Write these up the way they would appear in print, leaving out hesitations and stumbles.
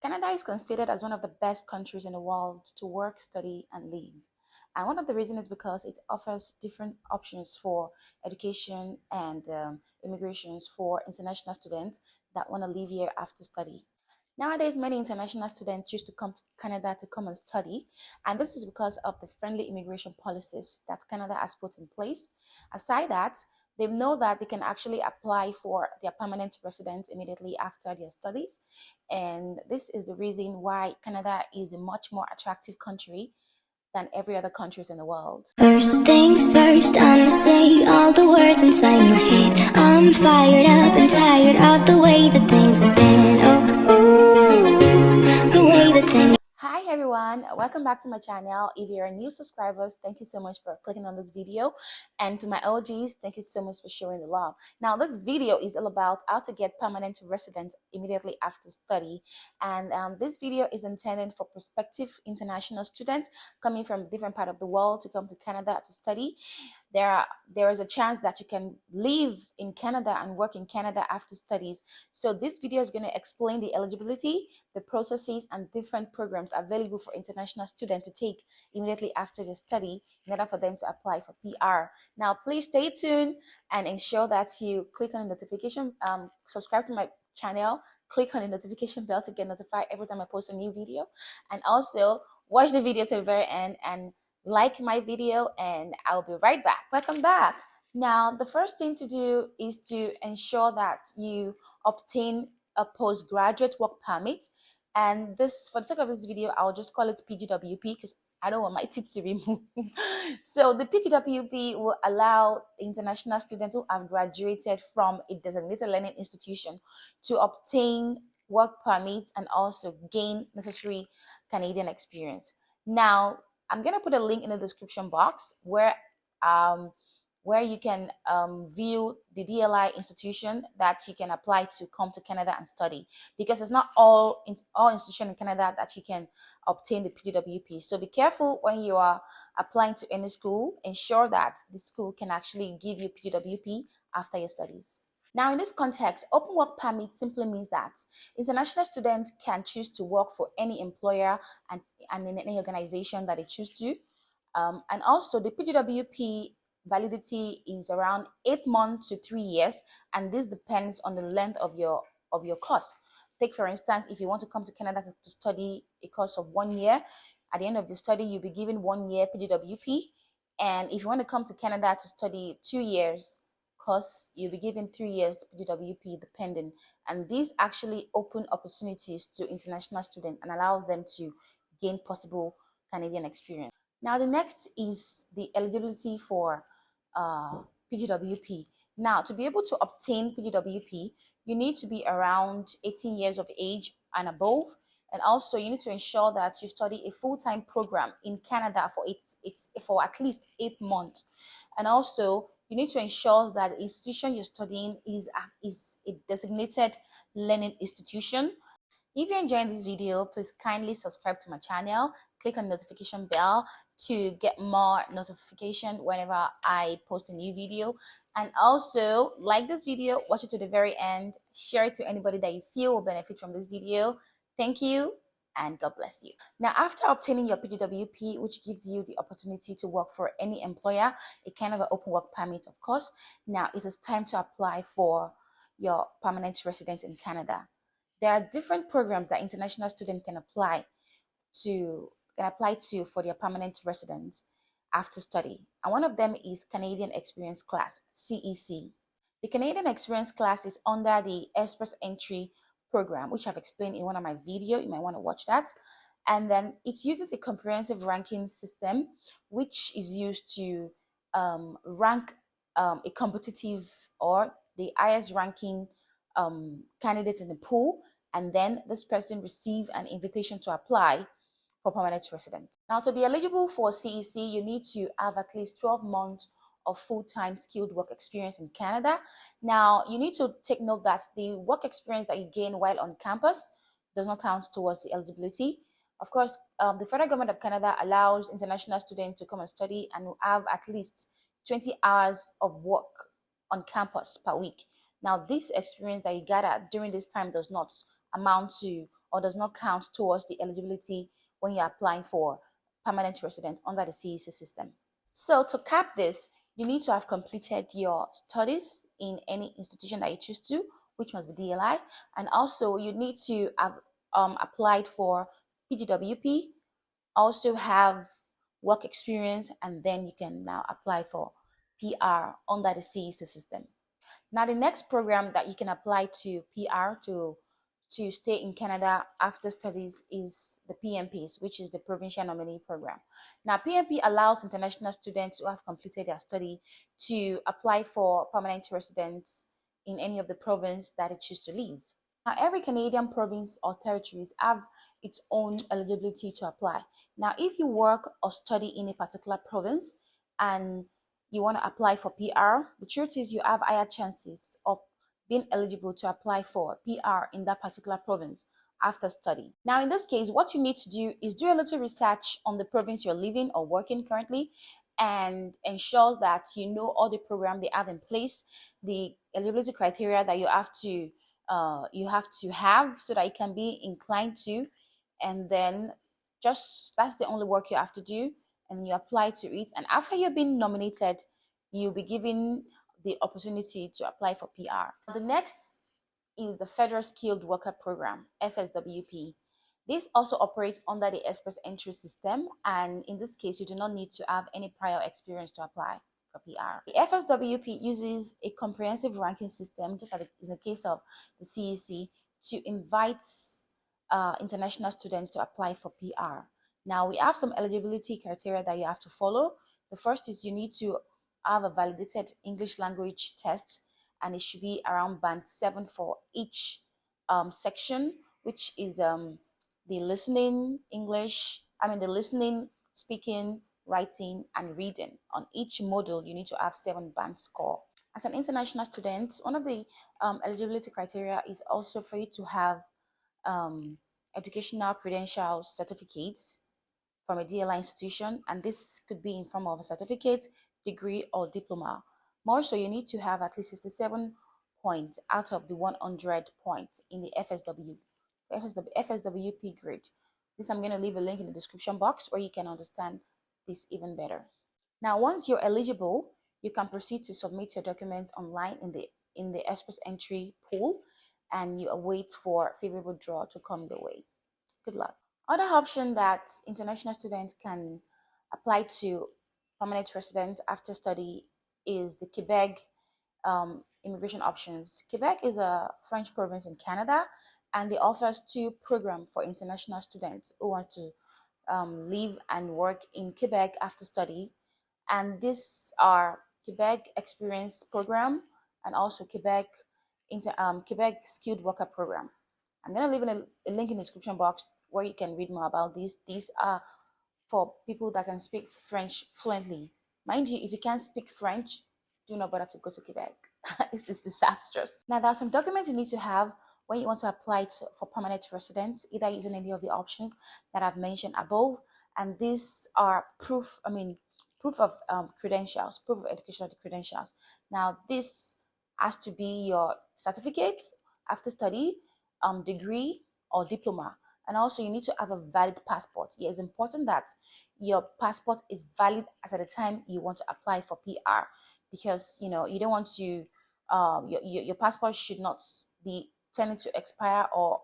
Canada is considered as one of the best countries in the world to work, study, and live. And one of the reasons is because it offers different options for education and immigrations for international students that want to live here after study. Nowadays, many international students choose to come to Canada to come and study, and this is because of the friendly immigration policies that Canada has put in place. Aside that, they know that they can actually apply for their permanent residence immediately after their studies, and this is the reason why Canada is a much more attractive country than every other countries in the world. First things first, I'ma say all the words inside my head. I'm fired up and tired of the way that things have been. The way that things. Hi everyone, welcome back to my channel. If you're a new subscribers, thank you so much for clicking on this video, and to my OGs, thank you so much for showing the love. Now this video is all about how to get permanent residence immediately after study, and this video is intended for prospective international students coming from different part of the world to come to Canada to study. There is a chance that you can live in Canada and work in Canada after studies. So this video is going to explain the eligibility, the processes, and different programs available for international students to take immediately after their study in order for them to apply for PR. Now, please stay tuned and ensure that you click on the notification, subscribe to my channel, click on the notification bell to get notified every time I post a new video, and also watch the video to the very end and like my video, and I'll be right back. Welcome back. Now, the first thing to do is to ensure that you obtain a postgraduate work permit. And this, for the sake of this video, I'll just call it PGWP because I don't want my teeth to remove. So the PGWP will allow international students who have graduated from a designated learning institution to obtain work permits and also gain necessary Canadian experience. Now, I'm gonna put a link in the description box where you can view the DLI institution that you can apply to come to Canada and study, because it's not all institutions in Canada that you can obtain the PGWP. So be careful when you are applying to any school. Ensure that the school can actually give you PGWP after your studies. Now, in this context, open work permit simply means that international students can choose to work for any employer and in any organization that they choose to. And also, the PGWP validity is around 8 months to 3 years, and this depends on the length of your course. Take, for instance, if you want to come to Canada to study a course of 1 year, at the end of the study, you'll be given 1 year PGWP. And if you want to come to Canada to study 2 years, course, you'll be given 3 years PGWP depending. And these actually open opportunities to international students and allows them to gain possible Canadian experience. Now, the next is the eligibility for PGWP. Now, to be able to obtain PGWP, you need to be around 18 years of age and above. And also, you need to ensure that you study a full-time program in Canada for at least 8 months. And also, you need to ensure that the institution you're studying is a designated learning institution. If you're enjoying this video, please kindly subscribe to my channel, click on the notification bell to get more notification whenever I post a new video, and also like this video, watch it to the very end, share it to anybody that you feel will benefit from this video. Thank you and God bless you. Now, after obtaining your PGWP, which gives you the opportunity to work for any employer, a kind of an open work permit, of course, now it is time to apply for your permanent residence in Canada. There are different programs that international students can apply to for their permanent residence after study. And one of them is Canadian Experience Class, CEC. The Canadian Experience Class is under the Express Entry program, which I've explained in one of my videos. You might want to watch that. And then it uses a comprehensive ranking system, which is used to rank a competitive or the highest ranking candidate in the pool, and then this person receive an invitation to apply for permanent residence. Now, to be eligible for CEC, you need to have at least 12 months of full-time skilled work experience in Canada. Now, you need to take note that the work experience that you gain while on campus does not count towards the eligibility. Of course, the federal government of Canada allows international students to come and study and have at least 20 hours of work on campus per week. Now, this experience that you gather during this time does not amount to or does not count towards the eligibility when you're applying for permanent resident under the CEC system. So to cap this, you need to have completed your studies in any institution that you choose to, which must be DLI, and also you need to have applied for PGWP, also have work experience, and then you can now apply for PR under the CEC system. Now, the next program that you can apply to PR to stay in Canada after studies is the PMPs, which is the Provincial Nominee Program. Now, PMP allows international students who have completed their study to apply for permanent residence in any of the province that they choose to live. Now, every Canadian province or territories have its own eligibility to apply. Now, if you work or study in a particular province and you want to apply for PR, the truth is you have higher chances of being eligible to apply for PR in that particular province after study. Now, in this case, what you need to do is do a little research on the province you're living or working currently and ensure that you know all the program they have in place, the eligibility criteria that you have to have so that you can be inclined to, and then just that's the only work you have to do, and you apply to it. And after you've been nominated, you'll be given the opportunity to apply for PR. The next is the Federal Skilled Worker Program, FSWP. This also operates under the Express Entry system, and in this case, you do not need to have any prior experience to apply for PR. The FSWP uses a comprehensive ranking system, just as in the case of the CEC, to invite international students to apply for PR. Now, we have some eligibility criteria that you have to follow. The first is you need to have a validated English language test, and it should be around band 7 for each section, which is the listening, the listening, speaking, writing, and reading. On each module, you need to have 7 band score. As an international student, one of the eligibility criteria is also for you to have educational credentials certificates from a DLI institution, and this could be in form of a certificate, degree, or diploma. More so, you need to have at least 67 points out of the 100 points in the FSWP grade. This I'm going to leave a link in the description box where you can understand this even better. Now, once you're eligible, you can proceed to submit your document online in the Express Entry pool, and you await for favorable draw to come your way. Good luck. Other option that international students can apply to permanent resident after study is the Quebec immigration options. Quebec is a French province in Canada, and they offers 2 programs for international students who want to live and work in Quebec after study. And these are Quebec Experience Program and also Quebec Skilled Worker Program. I'm going to leave a link in the description box where you can read more about these. These are for people that can speak French fluently. Mind you, if you can't speak French, do not bother to go to Quebec. This is disastrous. Now, there are some documents you need to have when you want to apply for permanent residence, either using any of the options that I've mentioned above. And these are proof of credentials, proof of educational credentials. Now, this has to be your certificate after study, degree, or diploma. And also, you need to have a valid passport. It is important that your passport is valid at the time you want to apply for PR, because you don't want to your passport should not be tending to expire or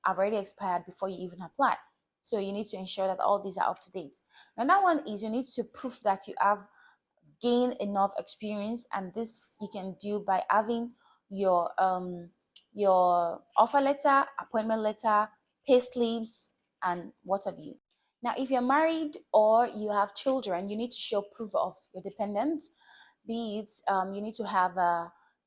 have already expired before you even apply. So you need to ensure that all these are up to date. Another one is you need to prove that you have gained enough experience, and this you can do by having your offer letter, appointment letter, pay slips, and what have you. Now, if you're married or you have children, you need to show proof of your dependents. Be it you need to have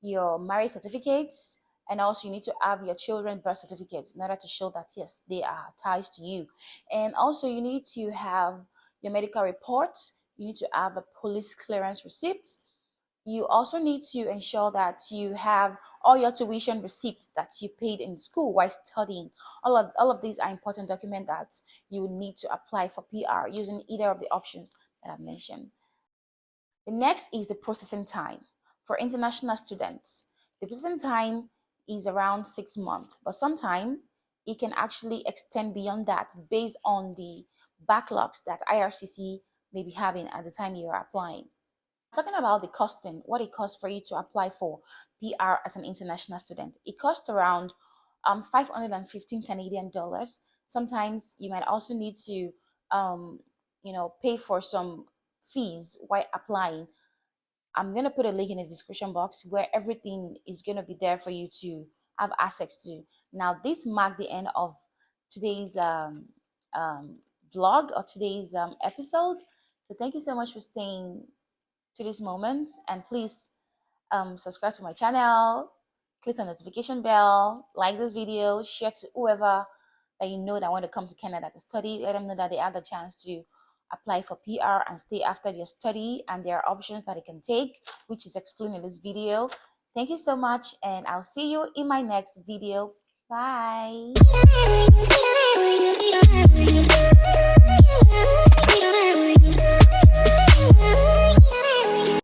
your marriage certificates, and also you need to have your children's birth certificates in order to show that yes, they are ties to you. And also you need to have your medical reports. You need to have a police clearance receipt. You also need to ensure that you have all your tuition receipts that you paid in school while studying. All of these are important documents that you will need to apply for PR using either of the options that I've mentioned. The next is the processing time. For international students, the processing time is around 6 months, but sometimes it can actually extend beyond that based on the backlogs that IRCC may be having at the time you're applying. Talking about the costing, what it costs for you to apply for PR as an international student. It costs around 515 Canadian dollars. Sometimes you might also need to pay for some fees while applying. I'm going to put a link in the description box where everything is going to be there for you to have access to. Now, this marked the end of today's vlog or today's episode. So thank you so much for staying to this moment, and please subscribe to my channel, click on the notification bell, like this video, share to whoever that you know that want to come to Canada to study. Let them know that they have the chance to apply for PR and stay after their study, and there are options that they can take, which is explained in this video. Thank you so much, and I'll see you in my next video. Bye.